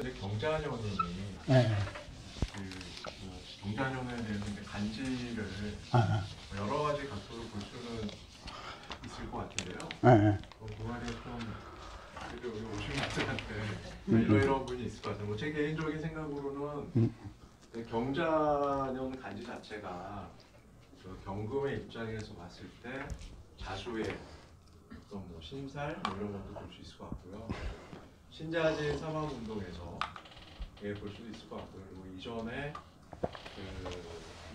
이제 경자년이 네. 경자년에 대해서 이제 간지를 여러 가지 각도로 볼 수는 있을 것 같은데요. 네. 그 말이 좀 여기 오신 분들한테 이런 분이 있을 것 같아요. 뭐 제 개인적인 생각으로는 경자년 간지 자체가 경금의 입장에서 봤을 때 자수의 어떤 뭐 신살 뭐 이런 것도 볼 수 있을 것 같고요. 신자진 사막운동에서 볼 수도 있을 것 같고요. 그리고 이전에 그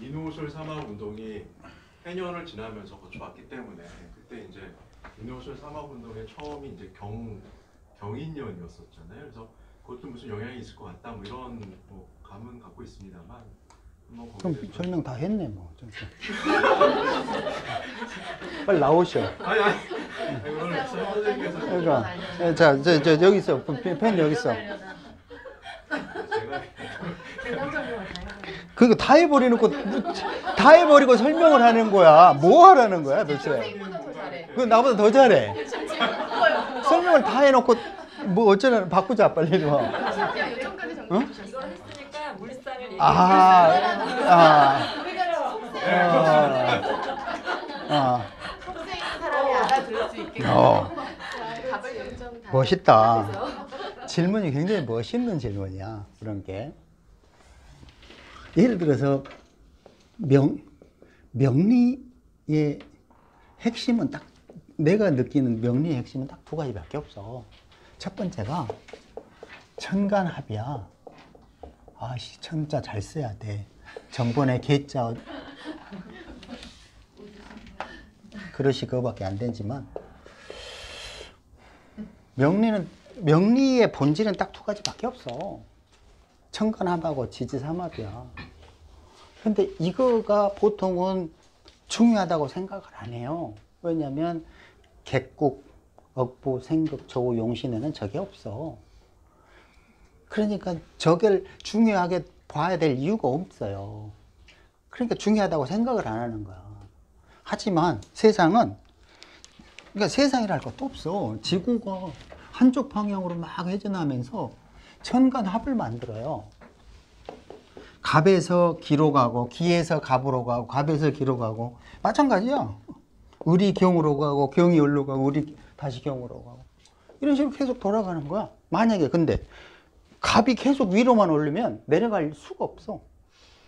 인호술 사막운동이 해년을 지나면서 거쳐왔기 때문에 그때 이제 인호술 사막운동의 처음이 이제 경인년이었었잖아요. 그래서 그것도 무슨 영향이 있을 것 같다 뭐 이런 뭐 감은 갖고 있습니다만. 그럼 설명 다 했네 뭐. 빨리 나오셔. 아니 오늘 선생님께서 그러니까 자 여기 있어. 펜 여기 있어. 그거 다 해버리고 설명을 하는 거야. 뭐 하라는 거야 도대체? 그 나보다 더 잘해. 설명을 다 해놓고 뭐 어쩌나 바꾸자 빨리 좀. 요청까지 어? 했으니까 물상을 얘기해. 속세 있는 사람이 알아들을 수 있게. 멋있다. 질문이 굉장히 멋있는 질문이야. 그런 게. 예를 들어서 명리의 핵심은 딱 내가 느끼는 명리의 핵심은 딱 두 가지밖에 없어. 첫 번째가 천간합이야. 아씨 천자 잘 써야 돼. 전번에 개자 그릇이 그거밖에 안 되지만 명리의 본질은 딱 두 가지밖에 없어. 천간합하고 지지삼합이야. 근데 이거가 보통은 중요하다고 생각을 안 해요. 왜냐면 개국, 억부, 생극, 조우, 용신에는 저게 없어. 그러니까 저걸 중요하게 봐야 될 이유가 없어요. 그러니까 중요하다고 생각을 안 하는 거야. 하지만 세상은 그러니까 세상이랄 것도 없어. 지구가 한쪽 방향으로 막 회전하면서 천간합을 만들어요. 갑에서 기로 가고 기에서 갑으로 가고 갑에서 기로 가고 마찬가지야. 을이 경으로 가고 경이 을로 가고 을이 다시 경으로 가고 이런 식으로 계속 돌아가는 거야. 만약에 근데 갑이 계속 위로만 오르면 내려갈 수가 없어.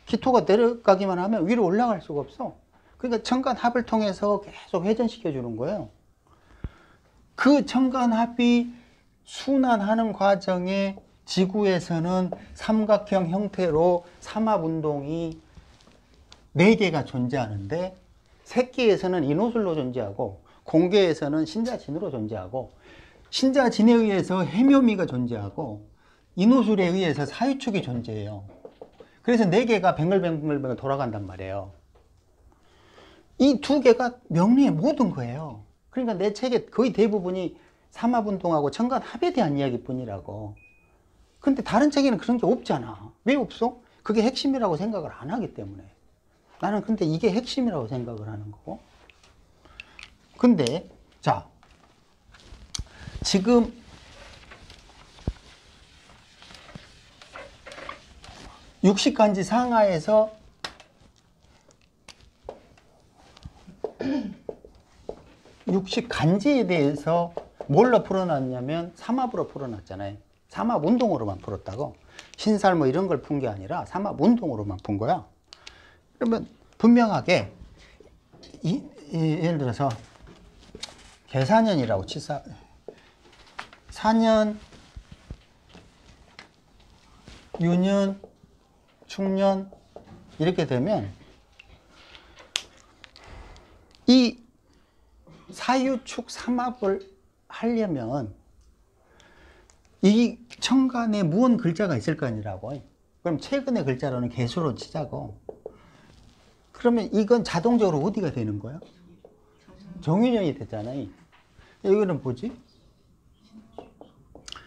기토가 내려가기만 하면 위로 올라갈 수가 없어. 그러니까 천간합을 통해서 계속 회전시켜 주는 거예요. 그 천간합이 순환하는 과정에 지구에서는 삼각형 형태로 삼합운동이 4개가 존재하는데 새끼에서는 인호술로 존재하고 공개에서는 신자진으로 존재하고 신자진에 의해서 해묘미가 존재하고 인호술에 의해서 사유축이 존재해요. 그래서 4개가 뱅글뱅글 돌아간단 말이에요. 이 2개가 명리의 모든 거예요. 그러니까 내 책의 거의 대부분이 삼합운동하고 천간합에 대한 이야기뿐이라고. 근데 다른 책에는 그런 게 없잖아. 왜 없어? 그게 핵심이라고 생각을 안 하기 때문에. 나는 근데 이게 핵심이라고 생각을 하는 거고. 근데 자 지금 육식간지 상하에서 육식간지에 대해서 뭘로 풀어놨냐면 삼합으로 풀어놨잖아요. 삼합 운동으로만 풀었다고. 신살 뭐 이런 걸 푼 게 아니라 삼합 운동으로만 푼 거야. 그러면 분명하게 예를 들어서 개사년이라고 치사 사년, 유년, 축년 이렇게 되면 이 사유축 삼합을 하려면 이 천간에 무언 글자가 있을 거 아니라고. 그럼 최근의 글자로는 개수로 치자고. 그러면 이건 자동적으로 어디가 되는 거야? 정유년이 됐잖아요. 여기는 뭐지?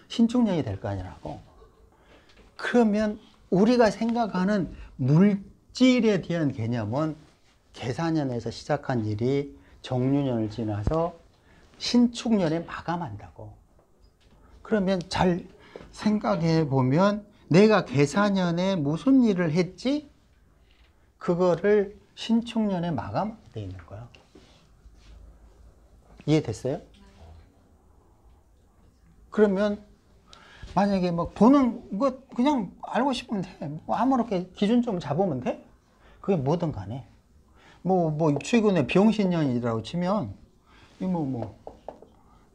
신축년이 될 거 아니라고. 그러면 우리가 생각하는 물질에 대한 개념은 개사년에서 시작한 일이 정유년을 지나서 신축년에 마감한다고. 그러면 잘 생각해 보면 내가 계사년에 무슨 일을 했지? 그거를 신축년에 마감하게 돼 있는 거야. 이해됐어요? 그러면 만약에 뭐 보는 거 그냥 알고 싶으면 돼. 뭐 아무렇게 기준점 잡으면 돼. 그게 뭐든 간에. 뭐 최근에 병신년이라고 치면 뭐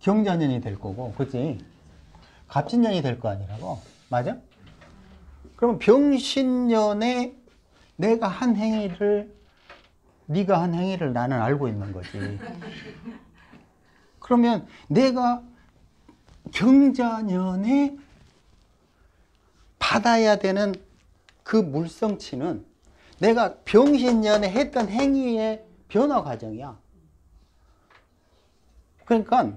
경자년이 될 거고, 그치? 갑진년이 될 거 아니라고. 맞아? 그러면 병신년에 내가 한 행위를, 네가 한 행위를 나는 알고 있는 거지. 그러면 내가 경자년에 받아야 되는 그 물성치는 내가 병신년에 했던 행위의 변화 과정이야. 그러니까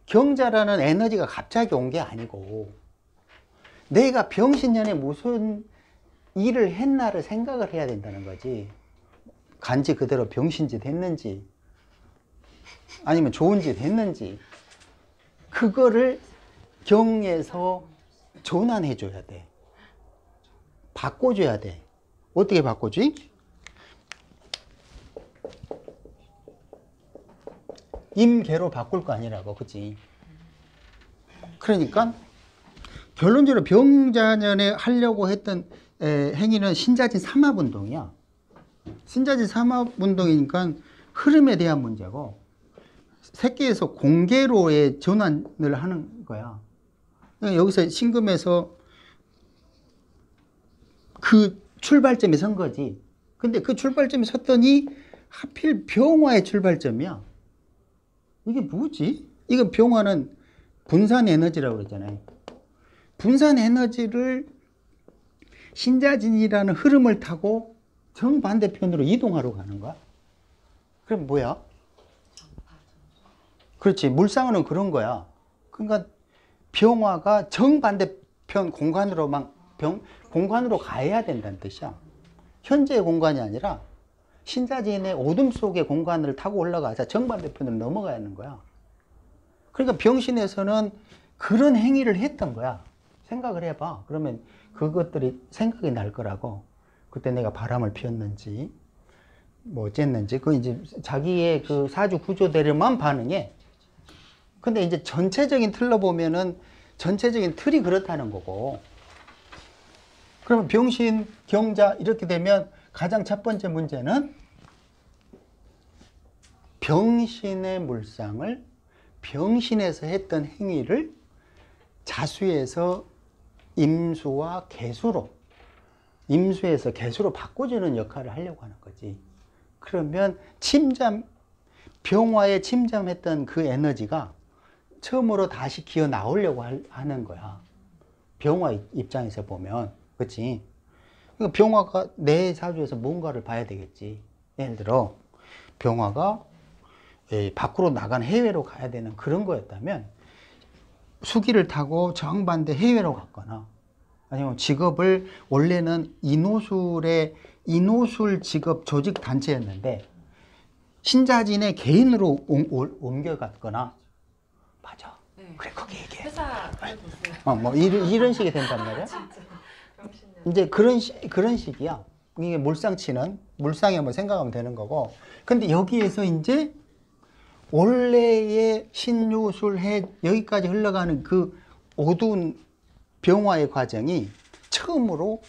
경자라는 에너지가 갑자기 온 게 아니고 내가 병신년에 무슨 일을 했나를 생각을 해야 된다는 거지. 간지 그대로 병신짓 했는지 아니면 좋은 짓 했는지 그거를 경에서 전환해 줘야 돼. 바꿔줘야 돼. 어떻게 바꿔주지? 임계로 바꿀 거 아니라고, 그치? 그러니까 결론적으로 병자년에 하려고 했던 행위는 신자진 삼합운동이야. 신자진 삼합운동이니까 흐름에 대한 문제고 새끼에서 공계로의 전환을 하는 거야. 여기서 신금에서 그 출발점에 선 거지. 근데 그 출발점에 섰더니 하필 병화의 출발점이야. 이게 뭐지? 이거 병화는 분산 에너지라고 그러잖아요. 분산 에너지를 신자진이라는 흐름을 타고 정반대편으로 이동하러 가는 거야. 그럼 뭐야? 그렇지. 물상은 그런 거야. 그러니까 병화가 정반대편 공간으로 가야 된다는 뜻이야. 현재의 공간이 아니라 신자진의 어둠 속의 공간을 타고 올라가서 정반대편으로 넘어가야 하는 거야. 그러니까 병신에서는 그런 행위를 했던 거야. 생각을 해봐. 그러면 그것들이 생각이 날 거라고. 그때 내가 바람을 피웠는지 뭐 어쨌는지 그 이제 자기의 그 사주 구조대로만 반응해. 근데 이제 전체적인 틀로 보면은 전체적인 틀이 그렇다는 거고. 그러면 병신, 경자 이렇게 되면 가장 첫 번째 문제는 병신의 물상을 병신에서 했던 행위를 자수에서 임수와 개수로, 임수에서 개수로 바꿔주는 역할을 하려고 하는 거지. 그러면 병화에 침잠했던 그 에너지가 처음으로 다시 기어 나오려고 하는 거야. 병화 입장에서 보면. 그치? 그러니까 병화가 내 사주에서 뭔가를 봐야 되겠지. 예를 들어, 병화가 밖으로 나간 해외로 가야 되는 그런 거였다면, 수기를 타고 정반대 해외로 갔거나, 아니면 직업을 원래는 인호술 직업 조직 단체였는데, 신자진의 개인으로 옮겨갔거나, 맞아. 네. 그래, 거기 얘기해. 회사 보세요. 뭐 이런 식이 된단 말이야. 이제 그런 식이야. 이게 물상치는 물상에 뭐 생각하면 되는 거고. 근데 여기에서 이제 원래의 신유술해 여기까지 흘러가는 그 어두운 병화의 과정이 처음으로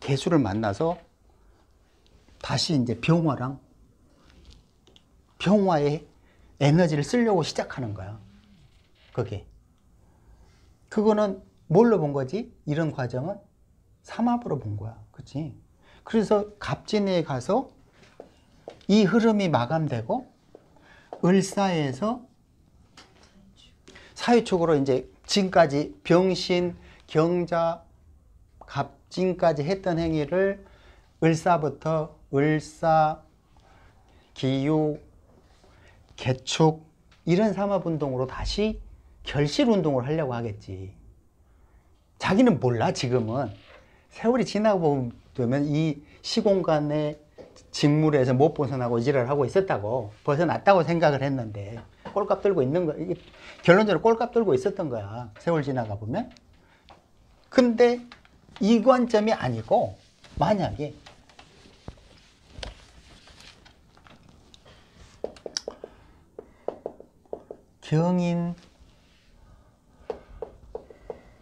개수를 만나서 다시 이제 병화의 에너지를 쓰려고 시작하는 거야. 그거는 뭘로 본 거지? 이런 과정은 삼합으로 본 거야. 그치? 그래서 갑진에 가서 이 흐름이 마감되고 을사에서 사유축으로 이제 지금까지 병신, 경자, 갑진까지 했던 행위를 을사부터 을사, 기유, 개축 이런 삼합운동으로 다시 결실운동을 하려고 하겠지. 자기는 몰라. 지금은 세월이 지나고 보면 이 시공간의 직물에서 못 벗어나고 이지랄을 하고 있었다고, 벗어났다고 생각을 했는데 꼴값 들고 있는 거, 결론적으로 꼴값 들고 있었던 거야. 세월 지나가 보면. 근데 이 관점이 아니고 만약에 경인,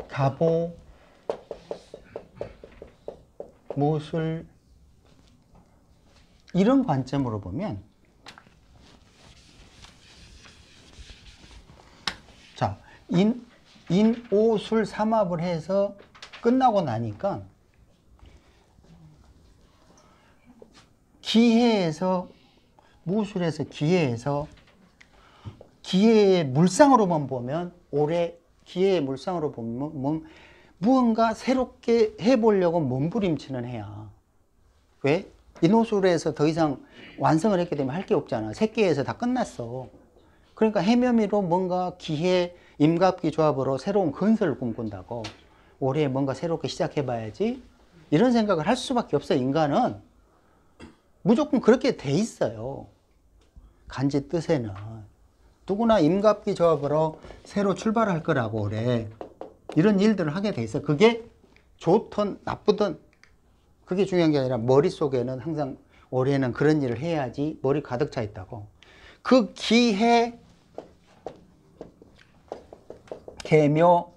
갑오, 모술 이런 관점으로 보면 자, 인오술 삼합을 해서 끝나고 나니까 기해에서 무술에서 기해에서 기해의 물상으로만 보면 올해 기해의 물상으로 보면 무언가 새롭게 해보려고 몸부림치는 해야. 왜? 인호술에서 더 이상 완성을 했기 때문에 할 게 없잖아. 새끼에서 다 끝났어. 그러니까 해묘미로 뭔가 기해 임갑기 조합으로 새로운 건설을 꿈꾼다고. 올해 뭔가 새롭게 시작해봐야지. 이런 생각을 할 수밖에 없어. 인간은 무조건 그렇게 돼 있어요. 간지 뜻에는. 누구나 임갑기 조합으로 새로 출발할 거라고 올해 이런 일들을 하게 돼 있어. 그게 좋든 나쁘든 그게 중요한 게 아니라 머릿속에는 항상 올해는 그런 일을 해야지 머리 가득 차 있다고. 그 기해, 개묘,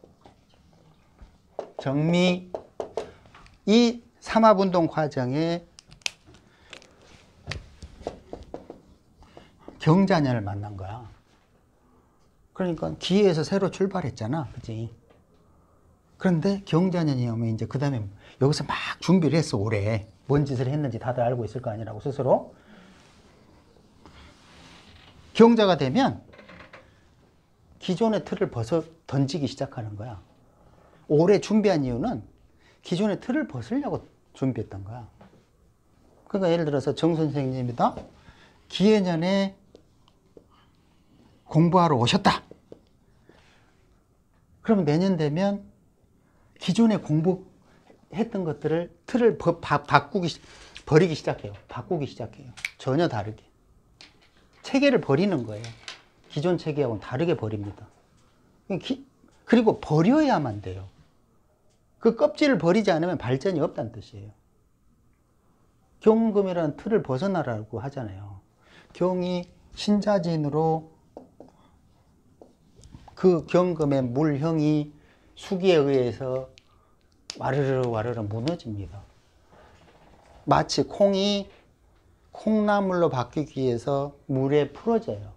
정미 이 삼합운동 과정에 경자년을 만난 거야. 그러니까 기해에서 새로 출발했잖아. 그치? 그런데 경자년이 오면 이제 그 다음에 여기서 막 준비를 했어. 올해 뭔 짓을 했는지 다들 알고 있을 거 아니라고 스스로. 경자가 되면 기존의 틀을 벗어 던지기 시작하는 거야. 올해 준비한 이유는 기존의 틀을 벗으려고 준비했던 거야. 그러니까 예를 들어서 정 선생님이다. 기해년에 공부하러 오셨다. 그러면 내년 되면 기존에 공부했던 것들을 틀을 버리기 시작해요. 바꾸기 시작해요. 전혀 다르게. 체계를 버리는 거예요. 기존 체계하고는 다르게 버립니다. 그리고 버려야만 돼요. 그 껍질을 버리지 않으면 발전이 없다는 뜻이에요. 경금이라는 틀을 벗어나라고 하잖아요. 경이 신자진으로 그 경금의 물형이 수기에 의해서 와르르 와르르 무너집니다. 마치 콩이 콩나물로 바뀌기 위해서 물에 풀어져요.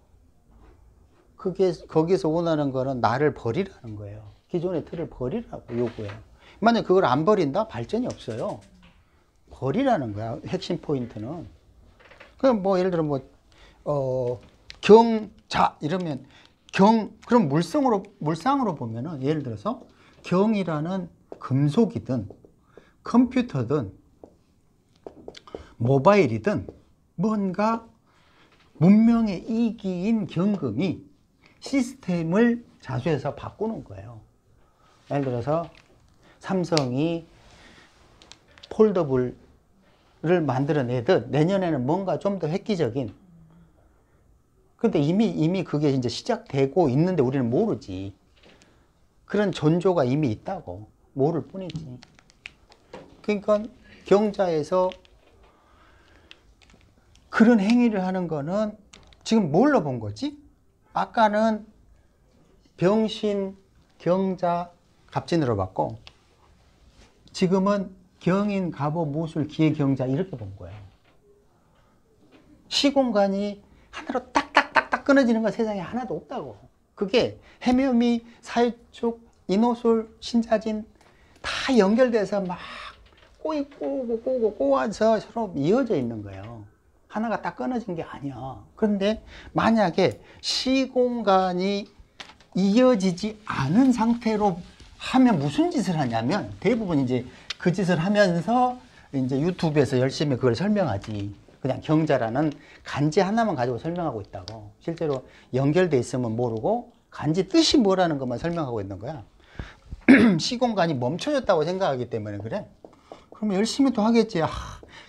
그게 거기서 원하는 거는 나를 버리라는 거예요. 기존의 틀을 버리라고 요구해요. 만약 그걸 안 버린다? 발전이 없어요. 버리라는 거야. 핵심 포인트는. 그럼 뭐 예를 들어 경자 이러면 그럼 물상으로 보면은 예를 들어서 경이라는 금속이든 컴퓨터든 모바일이든 뭔가 문명의 이기인 경금이 시스템을 자수해서 바꾸는 거예요. 예를 들어서 삼성이 폴더블을 만들어내듯 내년에는 뭔가 좀 더 획기적인. 근데 이미 그게 이제 시작되고 있는데 우리는 모르지. 그런 전조가 이미 있다고. 모를 뿐이지. 그러니까 경자에서 그런 행위를 하는 거는 지금 뭘로 본 거지? 아까는 병신, 경자, 갑진으로 봤고 지금은 경인, 갑오, 무술, 기해, 경자 이렇게 본 거예요. 시공간이 하나로 딱딱딱딱 끊어지는 건 세상에 하나도 없다고. 그게 해묘미, 사유축, 인호술, 신자진 다 연결돼서 막 꼬아서 서로 이어져 있는 거예요. 하나가 딱 끊어진 게 아니야. 그런데 만약에 시공간이 이어지지 않은 상태로 하면 무슨 짓을 하냐면 대부분 이제 그 짓을 하면서 이제 유튜브에서 열심히 그걸 설명하지. 그냥 경자라는 간지 하나만 가지고 설명하고 있다고. 실제로 연결돼 있으면 모르고 간지 뜻이 뭐라는 것만 설명하고 있는 거야. 시공간이 멈춰졌다고 생각하기 때문에 그래. 그러면 열심히 또 하겠지.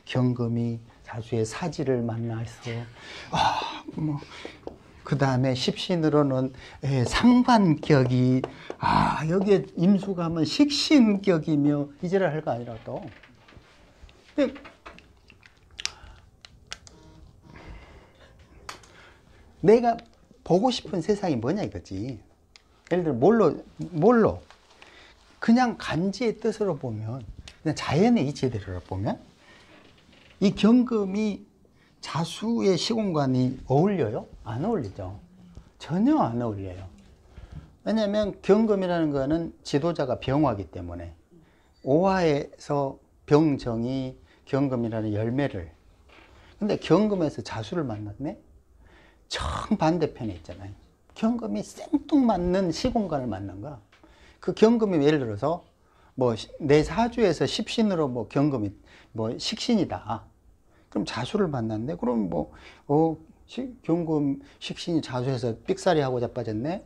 경금이 자수의 사지를 만나서 그 다음에 십신으로는 상반격이, 여기에 임수가면 식신격이며 이제를 할 거 아니라 또. 근데 내가 보고 싶은 세상이 뭐냐 이거지. 예를 들어 뭘로 그냥 간지의 뜻으로 보면, 그냥 자연의 이치대로 보면 이 경금이 자수의 시공간이 어울려요? 안 어울리죠. 전혀 안 어울려요. 왜냐하면 경금이라는 거는 지도자가 병화기 때문에 오화에서 병정이 경금이라는 열매를, 근데 경금에서 자수를 만났네? 정반대편에 있잖아요. 경금이 생뚱맞는 시공간을 만난 거야. 그 경금이 예를 들어서 뭐 내 사주에서 십신으로 뭐 경금이 뭐 식신이다. 그럼 자수를 만났네. 그럼 뭐 경금 식신이 자수해서 삑사리 하고 자빠졌네.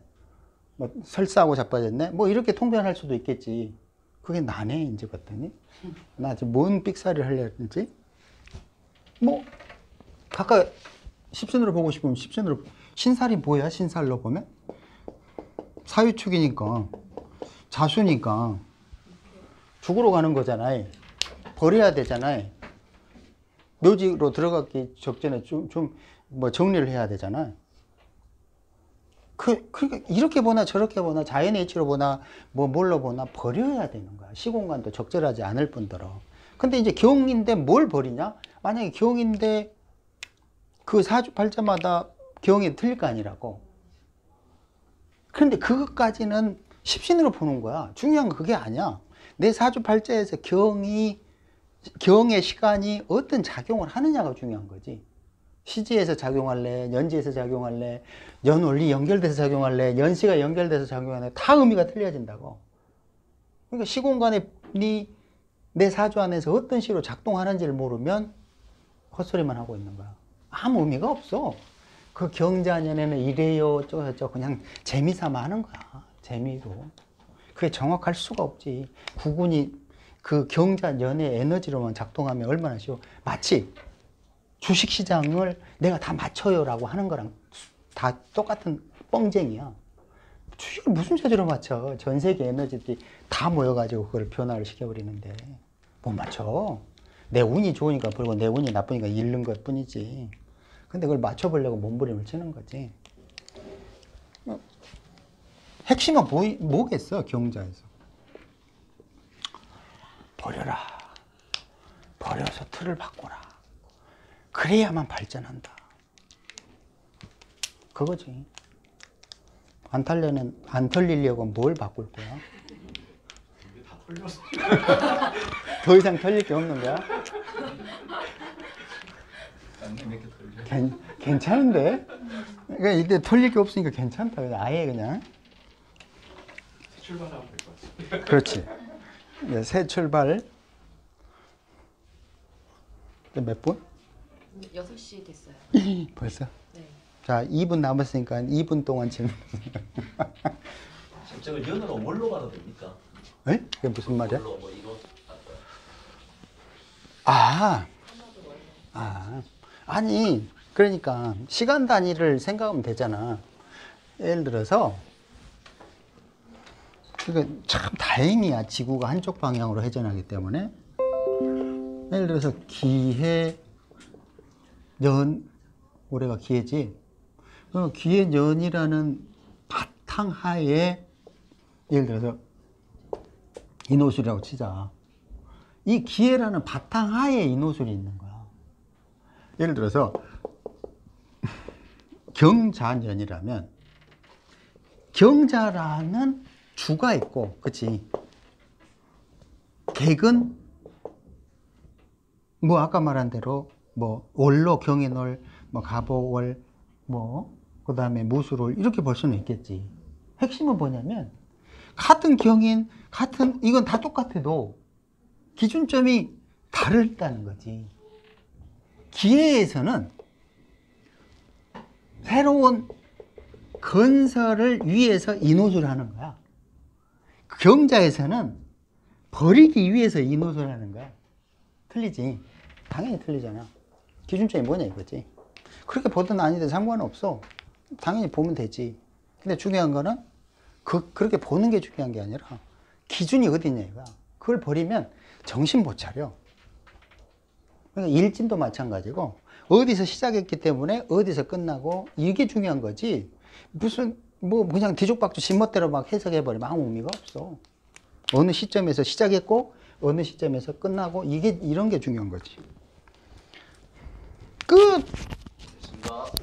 뭐 설사하고 자빠졌네. 뭐 이렇게 통변할 수도 있겠지. 그게 나네 이제 봤더니 나 지금 뭔 삑사리를 하려는지. 뭐 각각 십신으로 보고 싶으면 십신으로. 신살이 뭐야? 신살로 보면 사유축이니까 자수니까 죽으러 가는 거잖아요. 버려야 되잖아요. 묘지로 들어가기 적전에 좀 뭐 정리를 해야 되잖아요. 그러니까 이렇게 보나 저렇게 보나 자연의 이치로 보나 뭐 뭘로 보나 버려야 되는 거야. 시공간도 적절하지 않을 뿐더러. 근데 이제 경인데 뭘 버리냐? 만약에 경인데 그 사주팔자마다 경이 틀릴 거 아니라고. 그런데 그것까지는 십신으로 보는 거야. 중요한 건 그게 아니야. 내 사주팔자에서 경의 시간이 어떤 작용을 하느냐가 중요한 거지. 시지에서 작용할래, 연지에서 작용할래, 연원리 연결돼서 작용할래, 연시가 연결돼서 작용할래, 다 의미가 틀려진다고. 그러니까 시공간이 내 사주 안에서 어떤 식으로 작동하는지를 모르면 헛소리만 하고 있는 거야. 아무 의미가 없어. 그 경자년에는 이래요, 저저 그냥 재미삼아 하는 거야. 재미로. 그게 정확할 수가 없지. 구군이 그 경자년의 에너지로만 작동하면 얼마나 쉬워. 마치 주식시장을 내가 다 맞춰요라고 하는 거랑 다 똑같은 뻥쟁이야. 주식을 무슨 재주로 맞춰? 전 세계 에너지들이 다 모여가지고 그걸 변화를 시켜버리는데 못 맞춰. 내 운이 좋으니까 벌고 내 운이 나쁘니까 잃는 것 뿐이지. 근데 그걸 맞춰보려고 몸부림을 치는 거지. 핵심은 뭐겠어, 경자에서. 버려라. 버려서 틀을 바꿔라. 그래야만 발전한다. 그거지. 안 털리려고 뭘 바꿀 거야? 이게 다 털렸어. 더 이상 털릴 게 없는 거야? 괜찮은데? 그러니까 이때 털릴 게 없으니까 괜찮다. 아예 그냥. 새 출발하면 될 것 같습니다. 그렇지. 네, 새 출발. 몇 분? 6시 됐어요. 벌써? 네. 자, 2분 남았으니까 2분 동안 질문. 실적을 연으로 뭘로 봐도 됩니까? 에? 그게 무슨 말이야? 뭘로 뭐 이거 아니, 그러니까 시간 단위를 생각하면 되잖아. 예를 들어서, 그러니까 참 다행이야. 지구가 한쪽 방향으로 회전하기 때문에. 예를 들어서 기해 년, 올해가 기해지. 기해 년이라는 바탕하에 예를 들어서 인호술이라고 치자. 이 기해라는 바탕하에 인호술이 있는 거야. 예를 들어서 경자년이라면 경자라는 주가 있고, 그치? 객은 뭐 아까 말한 대로 뭐 월로 경인월, 뭐 갑오월, 뭐 그다음에 무술월 이렇게 볼 수는 있겠지. 핵심은 뭐냐면 같은 경인, 같은 이건 다 똑같아도 기준점이 다르다는 거지. 기해에서는 새로운 건설을 위해서 인호술을 하는 거야. 경자에서는 버리기 위해서 인호술을 하는 거야. 틀리지. 당연히 틀리잖아. 기준점이 뭐냐 이거지. 그렇게 보든 아니든 상관없어. 당연히 보면 되지. 근데 중요한 거는 그렇게 보는 게 중요한 게 아니라 기준이 어디냐 이거야. 그걸 버리면 정신 못 차려. 그러니까 일진도 마찬가지고 어디서 시작했기 때문에 어디서 끝나고 이게 중요한 거지. 무슨 뭐 그냥 뒤죽박죽 지멋대로 막 해석해버리면 아무 의미가 없어. 어느 시점에서 시작했고 어느 시점에서 끝나고 이게 이런 게 중요한 거지. 끝. 됐습니다.